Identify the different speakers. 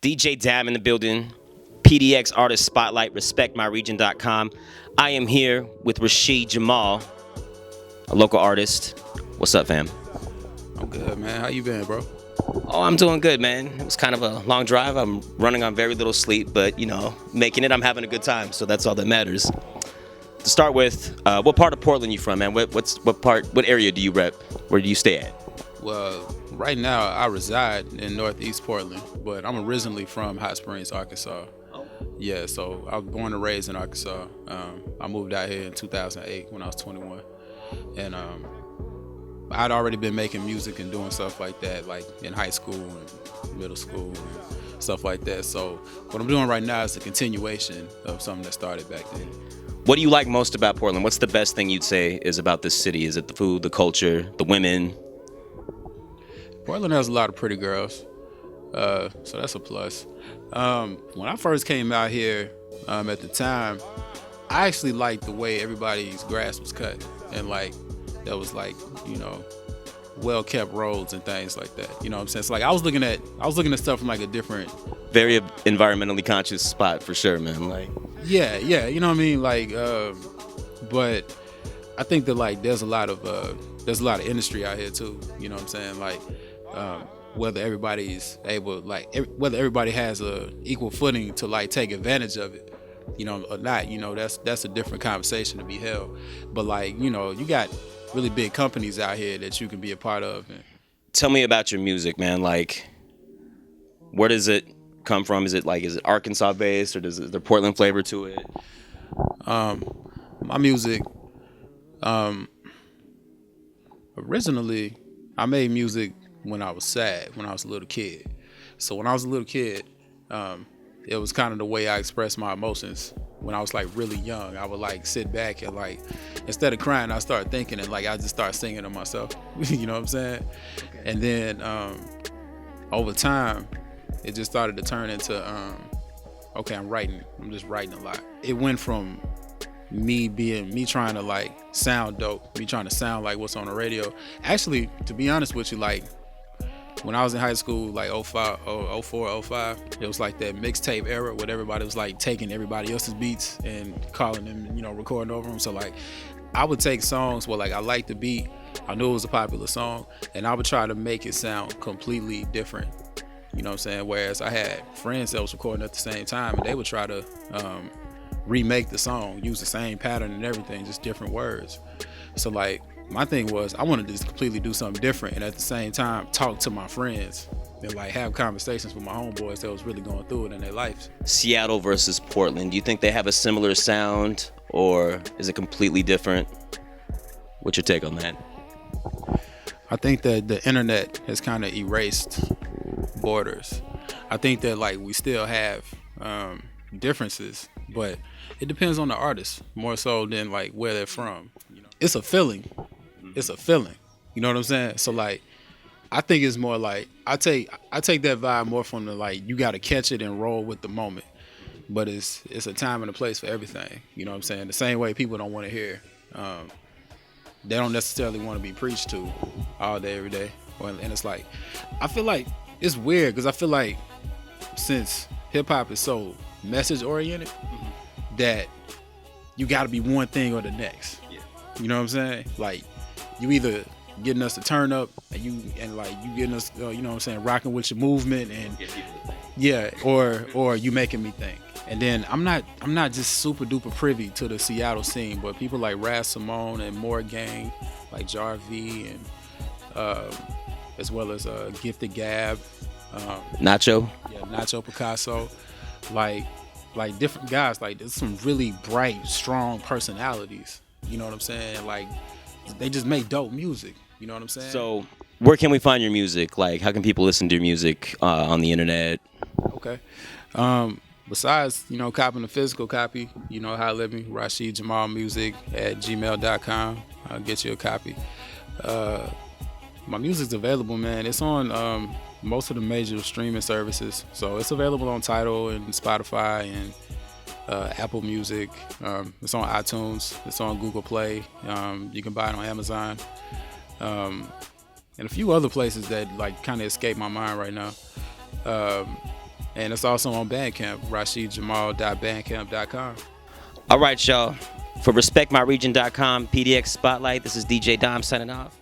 Speaker 1: DJ Dam in the building, PDX Artist Spotlight, respectmyregion.com. I am here with Rasheed Jamal, a local artist. What's up, fam?
Speaker 2: I'm good, man. How you been, bro?
Speaker 1: Oh, I'm doing good, man. It was kind of a long drive. I'm running on very little sleep, but, making it. I'm having a good time, so that's all that matters. To start with, what part of Portland you from, man? What area do you rep? Where do you stay at?
Speaker 2: Well, right now I reside in Northeast Portland, but I'm originally from Hot Springs, Arkansas. Yeah, so I was born and raised in Arkansas. I moved out here in 2008 when I was 21, and I'd already been making music and doing stuff like that, like in high school and middle school and stuff like that. So what I'm doing right now is a continuation of something that started back then.
Speaker 1: What do you like most about Portland? What's the best thing you'd say is about this city? Is it the food, the culture, the women?
Speaker 2: Portland has a lot of pretty girls, so that's a plus. When I first came out here, at the time, I actually liked the way everybody's grass was cut, and that was well-kept roads and things like that. You know what I'm saying? So I was looking at stuff from a different,
Speaker 1: very environmentally conscious spot for sure, man.
Speaker 2: Yeah, you know what I mean? But I think that there's a lot of industry out here too. You know what I'm saying? Whether everybody's able, whether everybody has a equal footing to take advantage of it, or not, that's a different conversation to be held. But you got really big companies out here that you can be a part of.
Speaker 1: Tell me about your music, man. Where does it come from? Is it Arkansas based, or is there Portland flavor to it?
Speaker 2: My music, originally, I made music when I was sad, when I was a little kid. So when I was a little kid, it was kind of the way I expressed my emotions. When I was really young, I would sit back and instead of crying, I start thinking, and I just start singing to myself. You know what I'm saying? Okay. And then over time, it just started to turn into okay, I'm just writing a lot. It went from me trying to sound dope, me trying to sound like what's on the radio. Actually, to be honest with you, when I was in high school, 05, 04, 05, it was that mixtape era where everybody was taking everybody else's beats and calling them, recording over them. So I would take songs where I liked the beat, I knew it was a popular song, and I would try to make it sound completely different. You know what I'm saying? Whereas I had friends that was recording at the same time, and they would try to remake the song, use the same pattern and everything, just different words. So my thing was, I wanted to just completely do something different, and at the same time talk to my friends and have conversations with my homeboys that was really going through it in their lives.
Speaker 1: Seattle versus Portland, do you think they have a similar sound, or is it completely different? What's your take on that?
Speaker 2: I think that the internet has kind of erased borders. I think that we still have differences, but it depends on the artist more so than where they're from. It's a feeling. It's a feeling. You know what I'm saying? So I think it's more I take that vibe more from the you got to catch it and roll with the moment. But it's a time and a place for everything. You know what I'm saying? The same way people don't want to hear. They don't necessarily want to be preached to all day, every day. And it's I feel it's weird because I feel since hip hop is so message oriented, that you got to be one thing or the next. Yeah. You know what I'm saying? You either getting us to turn up and you getting us, you know what I'm saying, rocking with your movement and or you making me think. And then I'm not just super duper privy to the Seattle scene, but people like Raz Simone and More Gang, like Jar V, and as well as Gifted Gab,
Speaker 1: Nacho.
Speaker 2: Yeah, Nacho Picasso, different guys. There's some really bright, strong personalities. You know what I'm saying? They just make dope music. You know what I'm saying?
Speaker 1: So, where can we find your music? How can people listen to your music on the internet?
Speaker 2: Okay. Besides, copping the physical copy, holler at me, Rasheed Jamal Music at gmail.com. I'll get you a copy. My music's available, man. It's on most of the major streaming services. So it's available on Tidal and Spotify and Apple Music. It's on iTunes. It's on Google Play. You can buy it on Amazon. And a few other places that kind of escape my mind right now. And it's also on Bandcamp, RasheedJamal.bandcamp.com.
Speaker 1: All right, y'all. For respectmyregion.com PDX Spotlight, this is DJ Dom signing off.